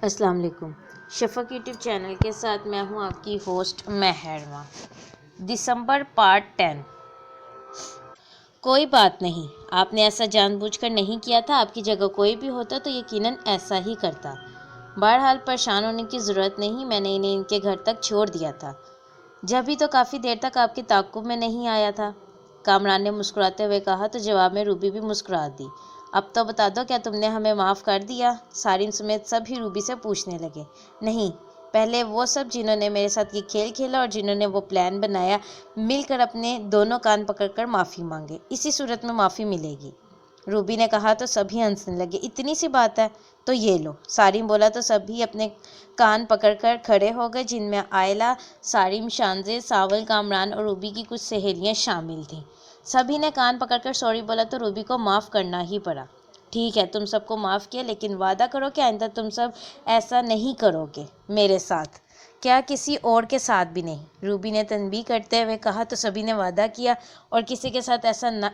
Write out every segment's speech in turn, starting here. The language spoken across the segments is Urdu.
السلام علیکم۔ شفق یوٹیوب چینل کے ساتھ میں ہوں آپ کی ہوسٹ مہرما۔ دسمبر پارٹ 10۔ کوئی بات نہیں، آپ نے ایسا جان بوجھ کر نہیں کیا تھا۔ آپ کی جگہ کوئی بھی ہوتا تو یقیناً ایسا ہی کرتا۔ بہرحال پریشان ہونے کی ضرورت نہیں، میں نے انہیں ان کے گھر تک چھوڑ دیا تھا۔ جبھی تو کافی دیر تک آپ کے تعاقب میں نہیں آیا تھا، کامران نے مسکراتے ہوئے کہا تو جواب میں روبی بھی مسکرا دی۔ اب تو بتا دو، کیا تم نے ہمیں معاف کر دیا؟ سارم سمیت سب ہی روبی سے پوچھنے لگے۔ نہیں، پہلے وہ سب جنہوں نے میرے ساتھ یہ کھیل کھیلا اور جنہوں نے وہ پلان بنایا، مل کر اپنے دونوں کان پکڑ کر معافی مانگے، اسی صورت میں معافی ملے گی۔ روبی نے کہا تو سبھی ہنسنے لگے۔ اتنی سی بات ہے تو یہ لو۔ سارم بولا تو سبھی اپنے کان پکڑ کر کھڑے ہو گئے، جن میں آئلہ، سارم، شانزے، ساول، کامران اور روبی کی کچھ سہیلیاں شامل تھیں۔ سبھی نے کان پکڑ کر سوری بولا تو روبی کو معاف کرنا ہی پڑا۔ ٹھیک ہے، تم سب کو معاف کیا، لیکن وعدہ کرو کہ آئندہ تم سب ایسا نہیں کرو گے میرے ساتھ، کیا کسی اور کے ساتھ بھی نہیں؟ روبی نے تنبیہ کرتے ہوئے کہا تو سبھی نے وعدہ کیا اور کسی کے ساتھ ایسا نہ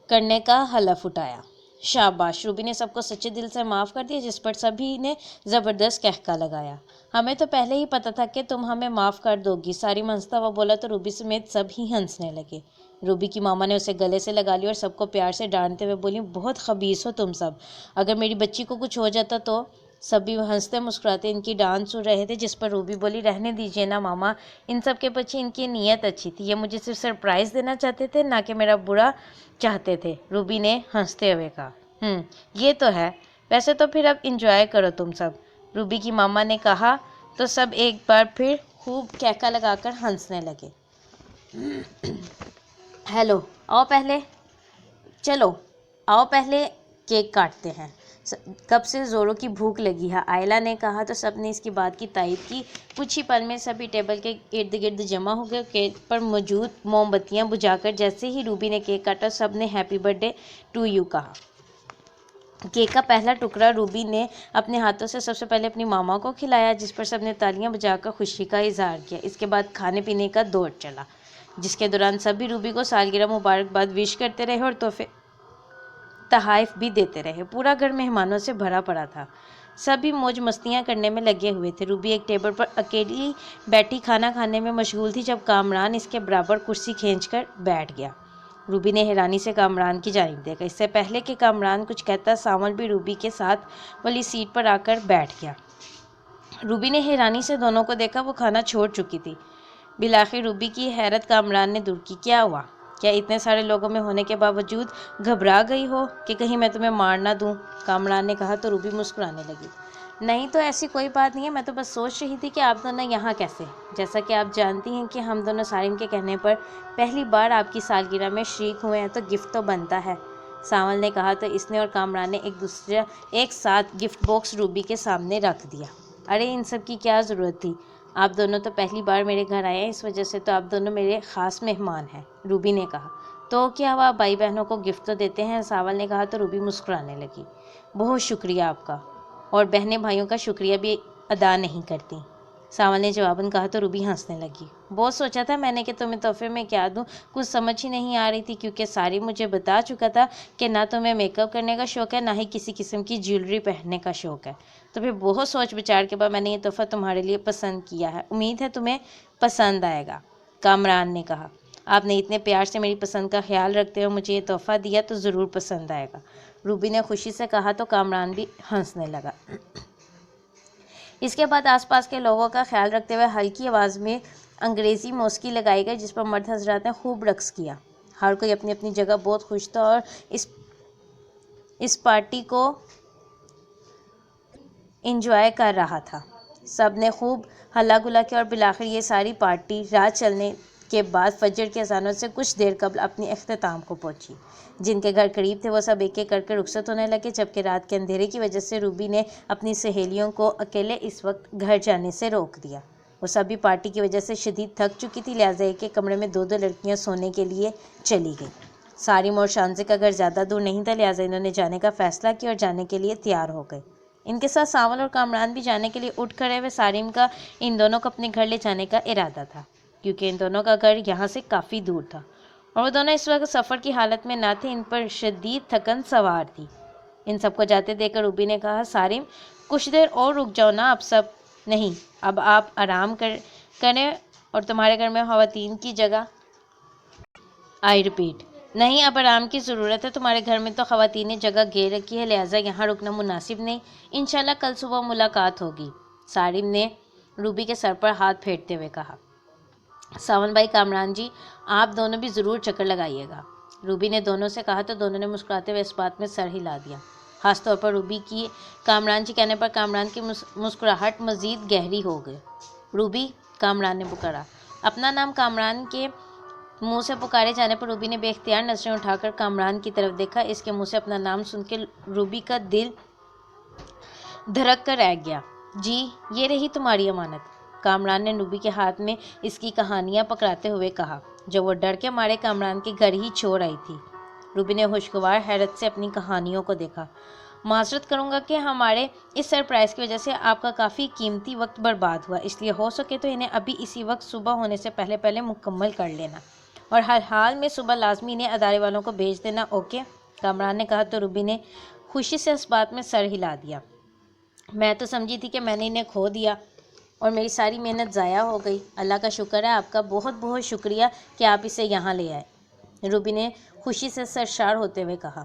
کرنے کا حلف اٹھایا۔ شاباش، روبی نے سب کو سچے دل سے معاف کر دیا، جس پر سبھی نے زبردست قہقہ لگایا۔ ہمیں تو پہلے ہی پتہ تھا کہ تم ہمیں معاف کر دو گی، سارم ہنستا ہوا بولا تو روبی سمیت سب ہی ہنسنے لگے۔ روبی کی ماما نے اسے گلے سے لگا لیا اور سب کو پیار سے ڈانٹتے ہوئے بولی، بہت خبیث ہو تم سب، اگر میری بچی کو کچھ ہو جاتا تو؟ سبھی ہنستے مسکراتے ان کی ڈانٹ سن رہے تھے، جس پر روبی بولی، رہنے دیجیے نا ماما، ان سب کے پیچھے ان کی نیت اچھی تھی، یہ مجھے صرف سرپرائز دینا چاہتے تھے، نہ کہ میرا برا چاہتے تھے۔ روبی نے ہنستے ہوئے کہا۔ یہ تو ہے، ویسے تو پھر اب انجوائے کرو تم سب، روبی کی ماما نے کہا تو سب ایک بار پھر خوب قہقہ لگا کر ہنسنے لگے۔ ہیلو، چلو آؤ پہلے کیک کاٹتے ہیں، کب سے زوروں کی بھوک لگی ہے، آئلہ نے کہا تو سب نے اس کی بات کی تائید کی۔ کچھ ہی پل میں سبھی ٹیبل کے ارد گرد جمع ہو گئے، کیک پر موجود موم بتیاں بجھا کر جیسے ہی روبی نے کیک کاٹا، سب نے happy birthday to you کہا۔ کیک کا پہلا ٹکڑا روبی نے اپنے ہاتھوں سے سب سے پہلے اپنی ماما کو کھلایا، جس پر سب نے تالیاں بجا کر خوشی کا اظہار کیا۔ اس کے بعد کھانے پینے کا دور چلا، جس کے دوران سبھی روبی کو سالگرہ مبارکباد وش کرتے رہے اور تحائف بھی دیتے رہے۔ پورا گھر مہمانوں سے بھرا پڑا تھا، سبھی موج مستیاں کرنے میں لگے ہوئے تھے۔ روبی ایک ٹیبل پر اکیلی بیٹھی کھانا کھانے میں مشغول تھی، جب کامران اس کے برابر کرسی کھینچ کر بیٹھ گیا۔ روبی نے حیرانی سے کامران کی جانب دیکھا۔ اس سے پہلے کہ کامران کچھ کہتا، ساول بھی روبی کے ساتھ والی سیٹ پر آ کر بیٹھ گیا۔ روبی نے حیرانی سے دونوں کو دیکھا، وہ کھانا چھوڑ چکی تھی۔ بالآخر روبی کی حیرت کامران نے دور کی۔ کیا ہوا؟ کیا اتنے سارے لوگوں میں ہونے کے باوجود گھبرا گئی ہو کہ کہیں میں تمہیں مار نہ دوں؟ کامران نے کہا تو روبی مسکرانے لگی۔ نہیں تو ایسی کوئی بات نہیں ہے، میں تو بس سوچ رہی تھی کہ آپ دونوں یہاں کیسے؟ جیسا کہ آپ جانتی ہیں کہ ہم دونوں سارم کے کہنے پر پہلی بار آپ کی سالگرہ میں شریک ہوئے ہیں، تو گفٹ تو بنتا ہے، ساول نے کہا تو اس نے اور کامران نے ایک ساتھ گفٹ باکس روبی کے سامنے رکھ دیا۔ ارے ان سب کی کیا ضرورت تھی؟ آپ دونوں تو پہلی بار میرے گھر آئے ہیں، اس وجہ سے تو آپ دونوں میرے خاص مہمان ہیں، روبی نے کہا۔ تو کیا ہوا، بھائی بہنوں کو گفٹ تو دیتے ہیں، ساول نے کہا تو روبی مسکرانے لگی۔ بہت شکریہ آپ کا، اور بہنیں بھائیوں کا شکریہ بھی ادا نہیں کرتی، ساول نے جواباً کہا تو روبی ہنسنے لگی۔ بہت سوچا تھا میں نے کہ تمہیں تحفے میں کیا دوں، کچھ سمجھ ہی نہیں آ رہی تھی، کیونکہ ساری مجھے بتا چکا تھا کہ نہ تمہیں میک اپ کرنے کا شوق ہے، نہ ہی کسی قسم کی جیولری پہننے کا شوق ہے، تو پھر بہت سوچ بچار کے بعد میں نے یہ تحفہ تمہارے لیے پسند کیا ہے، امید ہے تمہیں پسند آئے گا، کامران نے کہا۔ آپ نے اتنے پیار سے میری پسند کا خیال رکھتے ہوئے مجھے یہ تحفہ دیا تو ضرور پسند آئے گا، روبی نے خوشی سے کہا تو کامران بھی ہنسنے لگا۔ اس کے بعد آس پاس کے لوگوں کا خیال رکھتے ہوئے ہلکی آواز میں انگریزی موسیقی لگائی گئی، جس پر مرد حضرات نے خوب رقص کیا۔ ہر کوئی اپنی اپنی جگہ بہت خوش تھا اور اس پارٹی کو انجوائے کر رہا تھا۔ سب نے خوب ہلا گلا کیا اور بالآخر یہ ساری پارٹی رات چلنے کے بعد فجر کی اذانوں سے کچھ دیر قبل اپنی اختتام کو پہنچی۔ جن کے گھر قریب تھے وہ سب ایک ایک کر کے رخصت ہونے لگے، جبکہ رات کے اندھیرے کی وجہ سے روبی نے اپنی سہیلیوں کو اکیلے اس وقت گھر جانے سے روک دیا۔ وہ سبھی پارٹی کی وجہ سے شدید تھک چکی تھی، لہٰذا ایک ایک کمرے میں دو دو لڑکیاں سونے کے لیے چلی گئیں۔ سارم اور شانزے کا گھر زیادہ دور نہیں تھا، لہٰذا انہوں نے جانے کا فیصلہ کیا اور جانے کے لیے تیار ہو گئے۔ ان کے ساتھ ساول اور کامران بھی جانے کے لیے اٹھ کھڑے ہوئے۔ سارم کا ان دونوں کو اپنے گھر لے جانے کا ارادہ تھا، کیونکہ ان دونوں کا گھر یہاں سے کافی دور تھا اور وہ دونوں اس وقت سفر کی حالت میں نہ تھے، ان پر شدید تھکن سوار تھی۔ ان سب کو جاتے دیکھ کر روبی نے کہا، سارم کچھ دیر اور رک جاؤ نا آپ سب. نہیں، اب آپ آرام کریں اور تمہارے گھر میں خواتین کی جگہ. I repeat. نہیں، اب آرام کی ضرورت ہے. تمہارے گھر میں تو خواتین نے جگہ گھیر رکھی ہے، لہٰذا یہاں رکنا مناسب نہیں. انشاءاللہ کل صبح ملاقات ہوگی. سارم نے روبی کے سر پر ہاتھ پھیرتے ہوئے کہا. ساون بھائی، کامران جی، آپ دونوں بھی ضرور چکر لگائیے گا. روبی نے دونوں سے کہا تو دونوں نے مسکراتے ہوئے اس بات میں سر ہلا دیا. خاص طور پر روبی کی کامران جی کہنے پر کامران کی مسکراہٹ مزید گہری ہو گئی. روبی، کامران نے پکارا. اپنا نام کامران کے منہ سے پکارے جانے پر روبی نے بے اختیار نظریں اٹھا کر کامران کی طرف دیکھا. اس کے منہ سے اپنا نام سن کے روبی کا دل دھڑک کر رہ گیا. جی، یہ رہی تمہاری امانت. کامران نے روبی کے ہاتھ میں اس کی کہانیاں پکڑاتے ہوئے کہا جو وہ ڈر کے مارے کامران کے گھر ہی چھوڑ آئی تھی. روبی نے خوشگوار حیرت سے اپنی کہانیوں کو دیکھا. معذرت کروں گا کہ ہمارے اس سرپرائز کی وجہ سے آپ کا کافی قیمتی وقت برباد ہوا، اس لیے ہو سکے تو انہیں ابھی اسی وقت صبح ہونے سے پہلے مکمل کر لینا، اور ہر حال میں صبح لازمی انہیں ادارے والوں کو بھیج دینا. اوکے، کامران نے کہا تو روبی نے خوشی سے اس بات میں سر ہلا دیا. میں تو سمجھی تھی کہ میں نے انہیں کھو دیا اور میری ساری محنت ضائع ہو گئی. اللہ کا شکر ہے، آپ کا بہت بہت شکریہ کہ آپ اسے یہاں لے آئے. روبی نے خوشی سے سرشار ہوتے ہوئے کہا.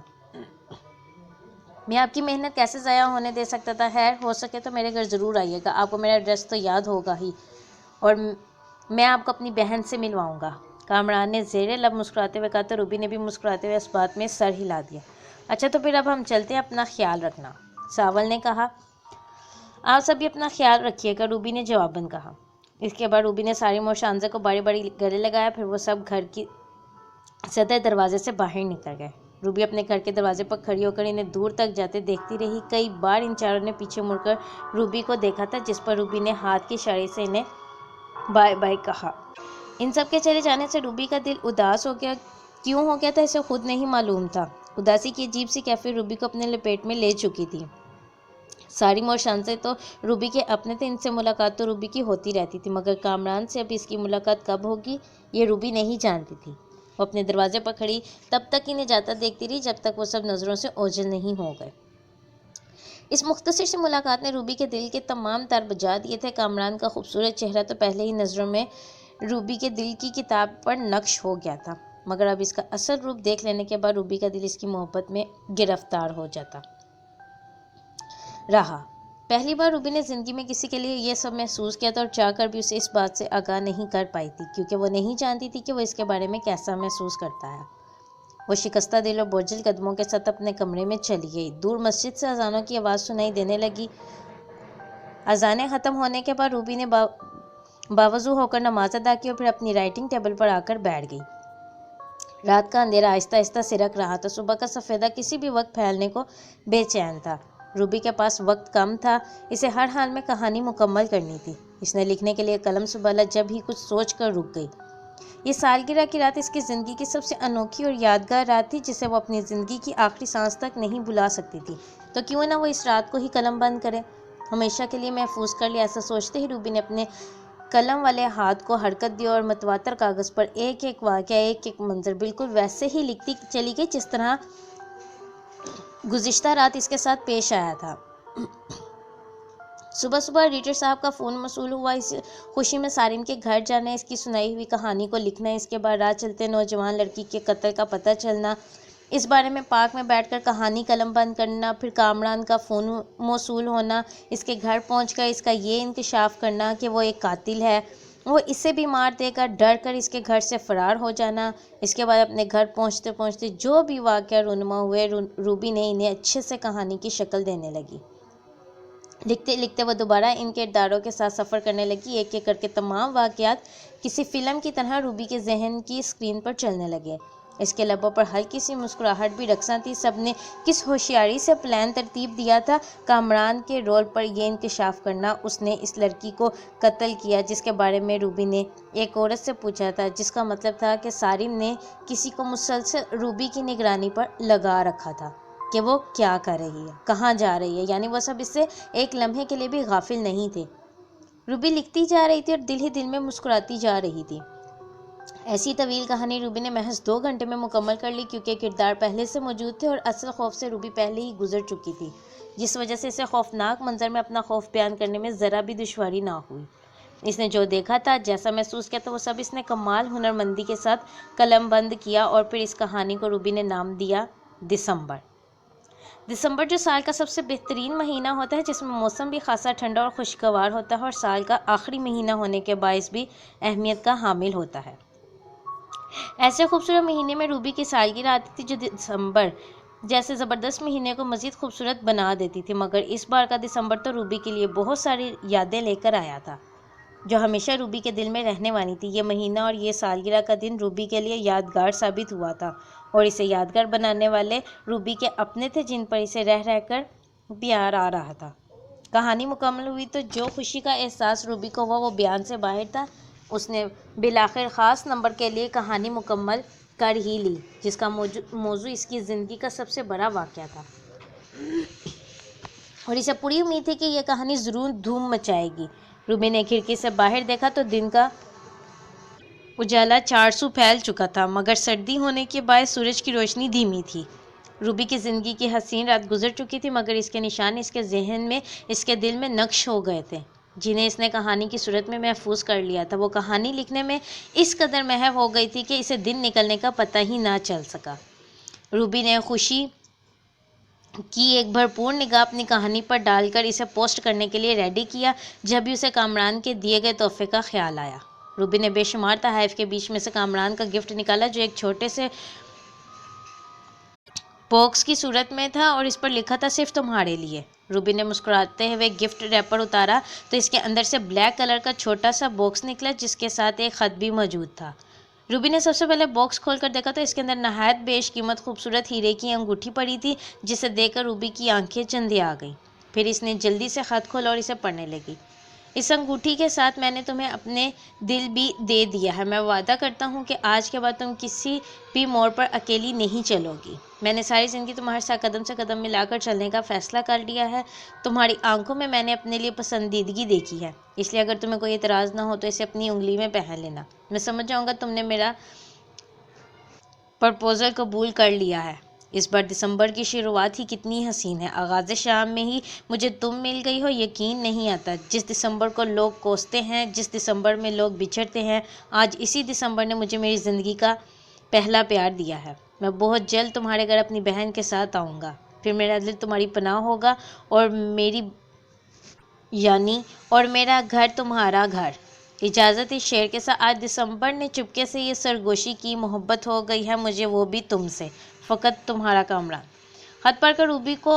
میں آپ کی محنت کیسے ضائع ہونے دے سکتا تھا. خیر، ہو سکے تو میرے گھر ضرور آئیے گا. آپ کو میرا ایڈریس تو یاد ہوگا ہی، اور میں آپ کو اپنی بہن سے ملواؤں گا. کامران نے زیر لب مسکراتے ہوئے کہا تو روبی نے بھی مسکراتے ہوئے اس بات میں سر ہلا دیا. اچھا، تو پھر اب ہم چلتے ہیں. اپنا خیال رکھنا، ساول نے کہا. آپ سب بھی اپنا خیال رکھیے گا، روبی نے جواباً کہا. اس کے بعد روبی نے سارم اور شانزہ کو باری باری گلے لگایا. پھر وہ سب گھر کی سطح دروازے سے باہر نکل گئے. روبی اپنے گھر کے دروازے پر کھڑی ہو کر انہیں دور تک جاتے دیکھتی رہی. کئی بار ان چاروں نے پیچھے مڑ کر روبی کو دیکھا تھا، جس پر روبی نے ہاتھ کے اشارے سے انہیں بائے بائے کہا. ان سب کے چلے جانے سے روبی کا دل اداس ہو گیا. کیوں ہو گیا تھا اسے خود نہیں معلوم تھا. اداسی کی عجیب سی کیفیت روبی کو اپنے لپیٹ میں لے چکی تھی. سارم اور شانزہ تو روبی کے اپنے تھے، ان سے ملاقات تو روبی کی ہوتی رہتی تھی، مگر کامران سے اب اس کی ملاقات کب ہوگی یہ روبی نہیں جانتی تھی. وہ اپنے دروازے پر کھڑی تب تک انہیں جاتا دیکھتی رہی جب تک وہ سب نظروں سے اوجھل نہیں ہو گئے. اس مختصر سی ملاقات نے روبی کے دل کے تمام تار بجھا دیے تھے. کامران کا خوبصورت چہرہ تو پہلے ہی نظروں میں روبی کے دل کی کتاب پر نقش ہو گیا تھا، مگر اب اس کا اصل روپ دیکھ لینے کے بعد روبی کا دل اس کی محبت میں گرفتار ہو جاتا رہا. پہلی بار روبی نے زندگی میں کسی کے لیے یہ سب محسوس کیا تھا، اور چاہ کر بھی اسے اس بات سے آگاہ نہیں کر پائی تھی، کیونکہ وہ نہیں جانتی تھی کہ وہ اس کے بارے میں کیسا محسوس کرتا ہے. وہ شکستہ دل اور بوجھل قدموں کے ساتھ اپنے کمرے میں چلی گئی. دور مسجد سے اذانوں کی آواز سنائی دینے لگی. اذانیں ختم ہونے کے بعد روبی نے باوضو ہو کر نماز ادا کی اور پھر اپنی رائٹنگ ٹیبل پر آ کر بیٹھ گئی. رات کا اندھیرا آہستہ آہستہ سرک رہا تھا. صبح کا سفیدہ کسی بھی وقت پھیلنے کو بے چین تھا. روبی کے پاس وقت کم تھا، اسے ہر حال میں کہانی مکمل کرنی تھی. اس نے لکھنے کے لیے قلم سنبھالا جب ہی کچھ سوچ کر رک گئی. یہ سالگرہ کی رات اس کی زندگی کی سب سے انوکھی اور یادگار رات تھی، جسے وہ اپنی زندگی کی آخری سانس تک نہیں بھلا سکتی تھی. تو کیوں نہ وہ اس رات کو ہی قلم بند کرے، ہمیشہ کے لیے محفوظ کر لیا. ایسا سوچتے ہی روبی نے اپنے قلم والے ہاتھ کو حرکت دی اور متواتر کاغذ پر ایک ایک واقعہ، ایک ایک منظر بالکل ویسے ہی لکھتی چلی گئی جس طرح گزشتہ رات اس کے ساتھ پیش آیا تھا. صبح صبح ایڈیٹر صاحب کا فون موصول ہوا. اس خوشی میں سارم کے گھر جانا، اس کی سنائی ہوئی کہانی کو لکھنا، اس کے بعد راہ چلتے نوجوان لڑکی کے قتل کا پتہ چلنا، اس بارے میں پارک میں بیٹھ کر کہانی قلم بند کرنا، پھر کامران کا فون موصول ہونا، اس کے گھر پہنچ کر اس کا یہ انکشاف کرنا کہ وہ ایک قاتل ہے، وہ اسے بھی مار دے گا، ڈر کر اس کے گھر سے فرار ہو جانا. اس کے بعد اپنے گھر پہنچتے پہنچتے جو بھی واقعہ رونما ہوئے، روبی نے انہیں اچھے سے کہانی کی شکل دینے لگی. لکھتے لکھتے وہ دوبارہ ان کرداروں کے ساتھ سفر کرنے لگی. ایک ایک کر کے تمام واقعات کسی فلم کی طرح روبی کے ذہن کی اسکرین پر چلنے لگے. اس کے لبوں پر ہلکی سی مسکراہٹ بھی رقصاں تھی. سب نے کس ہوشیاری سے پلان ترتیب دیا تھا کامران کے رول پر یہ انکشاف کرنا. اس نے اس لڑکی کو قتل کیا جس کے بارے میں روبی نے ایک عورت سے پوچھا تھا، جس کا مطلب تھا کہ سارم نے کسی کو مسلسل روبی کی نگرانی پر لگا رکھا تھا کہ وہ کیا کر رہی ہے، کہاں جا رہی ہے. یعنی وہ سب اس سے ایک لمحے کے لیے بھی غافل نہیں تھے. روبی لکھتی جا رہی تھی اور دل ہی دل میں مسکراتی جا رہی تھی. ایسی طویل کہانی روبی نے محض 2 گھنٹے میں مکمل کر لی، کیونکہ کردار پہلے سے موجود تھے اور اصل خوف سے روبی پہلے ہی گزر چکی تھی. جس وجہ سے اسے خوفناک منظر میں اپنا خوف بیان کرنے میں ذرا بھی دشواری نہ ہوئی۔ اس نے جو دیکھا تھا، جیسا محسوس کیا تھا، وہ سب اس نے کمال ہنرمندی کے ساتھ قلم بند کیا اور پھر اس کہانی کو روبی نے نام دیا دسمبر۔ دسمبر جو سال کا سب سے بہترین مہینہ ہوتا ہے، جس میں موسم بھی خاصا ٹھنڈا اور خوشگوار ہوتا ہے اور سال کا آخری مہینہ ہونے کے باعث بھی اہمیت کا حامل ہوتا ہے۔ ایسے خوبصورت مہینے میں روبی کی سالگرہ آتی تھی جو دسمبر جیسے زبردست مہینے کو مزید خوبصورت بنا دیتی تھی، مگر اس بار کا دسمبر تو روبی کے لیے بہت ساری یادیں لے کر آیا تھا جو ہمیشہ روبی کے دل میں رہنے والی تھی۔ یہ مہینہ اور یہ سالگرہ کا دن روبی کے لیے یادگار ثابت ہوا تھا، اور اسے یادگار بنانے والے روبی کے اپنے تھے جن پر اسے رہ رہ کر پیار آ رہا تھا۔ کہانی مکمل ہوئی تو جو خوشی کا احساس روبی کو ہوا وہ بیان سے باہر تھا۔ اس نے بالآخر خاص نمبر کے لیے کہانی مکمل کر ہی لی، جس کا موضوع اس کی زندگی کا سب سے بڑا واقعہ تھا، اور اسے پوری امید تھی کہ یہ کہانی ضرور دھوم مچائے گی۔ روبی نے کھڑکی سے باہر دیکھا تو دن کا اجالا چارسو پھیل چکا تھا، مگر سردی ہونے کے باعث سورج کی روشنی دھیمی تھی۔ روبی کی زندگی کی حسین رات گزر چکی تھی، مگر اس کے نشان اس کے ذہن میں، اس کے دل میں نقش ہو گئے تھے، جنہیں اس نے کہانی کی صورت میں محفوظ کر لیا تھا۔ وہ کہانی لکھنے میں اس قدر محو ہو گئی تھی کہ اسے دن نکلنے کا پتہ ہی نہ چل سکا۔ روبی نے خوشی کی ایک بھرپور نگاہ اپنی کہانی پر ڈال کر اسے پوسٹ کرنے کے لیے ریڈی کیا، جب ہی اسے کامران کے دیے گئے تحفے کا خیال آیا۔ روبی نے بے شمار تحائف کے بیچ میں سے کامران کا گفٹ نکالا، جو ایک چھوٹے سے باکس کی صورت میں تھا اور اس پر لکھا تھا صرف تمہارے لیے۔ روبی نے مسکراتے ہوئے گفٹ ریپر اتارا تو اس کے اندر سے بلیک کلر کا چھوٹا سا باکس نکلا، جس کے ساتھ ایک خط بھی موجود تھا۔ روبی نے سب سے پہلے باکس کھول کر دیکھا تو اس کے اندر نہایت بیش قیمت خوبصورت ہیرے کی انگوٹھی پڑی تھی، جسے دیکھ کر روبی کی آنکھیں چندی آ گئیں۔ پھر اس نے جلدی سے خط کھولا اور اسے پڑھنے لگی۔ اس انگوٹھی کے ساتھ میں نے تمہیں اپنے دل بھی دے دیا ہے۔ میں وعدہ کرتا ہوں کہ آج کے بعد تم کسی بھی موڑ پر اکیلی نہیں چلو گی۔ میں نے ساری زندگی تمہارے ساتھ قدم سے قدم ملا کر چلنے کا فیصلہ کر لیا ہے۔ تمہاری آنکھوں میں نے اپنے لیے پسندیدگی دیکھی ہے، اس لیے اگر تمہیں کوئی اعتراض نہ ہو تو اسے اپنی انگلی میں پہن لینا۔ میں سمجھ جاؤں گا تم نے میرا پرپوزل قبول کر لیا ہے۔ اس بار دسمبر کی شروعات ہی کتنی حسین ہے۔ آغاز شام میں ہی مجھے تم مل گئی ہو، یقین نہیں آتا۔ جس دسمبر کو لوگ کوستے ہیں، جس دسمبر میں لوگ بچھڑتے ہیں، آج اسی دسمبر نے مجھے میری زندگی کا پہلا پیار دیا ہے۔ میں بہت جلد تمہارے گھر اپنی بہن کے ساتھ آؤں گا، پھر میرا دل تمہاری پناہ ہوگا اور میرا گھر تمہارا گھر۔ اجازت اس شعر کے ساتھ آج دسمبر نے چپکے سے یہ سرگوشی کی، محبت ہو گئی ہے مجھے وہ بھی تم سے، فقط تمہارا کامران۔ خط پڑھ کر روبی کو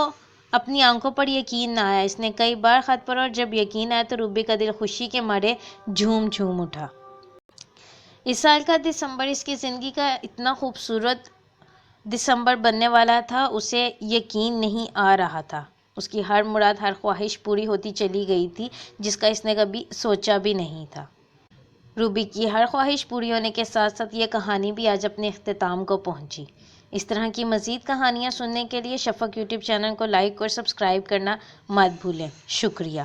اپنی آنکھوں پر یقین نہ آیا۔ اس نے کئی بار خط پڑھا اور جب یقین آیا تو روبی کا دل خوشی کے مارے جھوم اٹھا۔ اس سال کا دسمبر اس کی زندگی کا اتنا خوبصورت دسمبر بننے والا تھا، اسے یقین نہیں آ رہا تھا۔ اس کی ہر مراد، ہر خواہش پوری ہوتی چلی گئی تھی، جس کا اس نے کبھی سوچا بھی نہیں تھا۔ روبی کی ہر خواہش پوری ہونے کے ساتھ ساتھ یہ کہانی بھی آج اپنے اختتام کو پہنچی۔ اس طرح کی مزید کہانیاں سننے کے لیے شفق یوٹیوب چینل کو لائک اور سبسکرائب کرنا مت بھولیں۔ شکریہ۔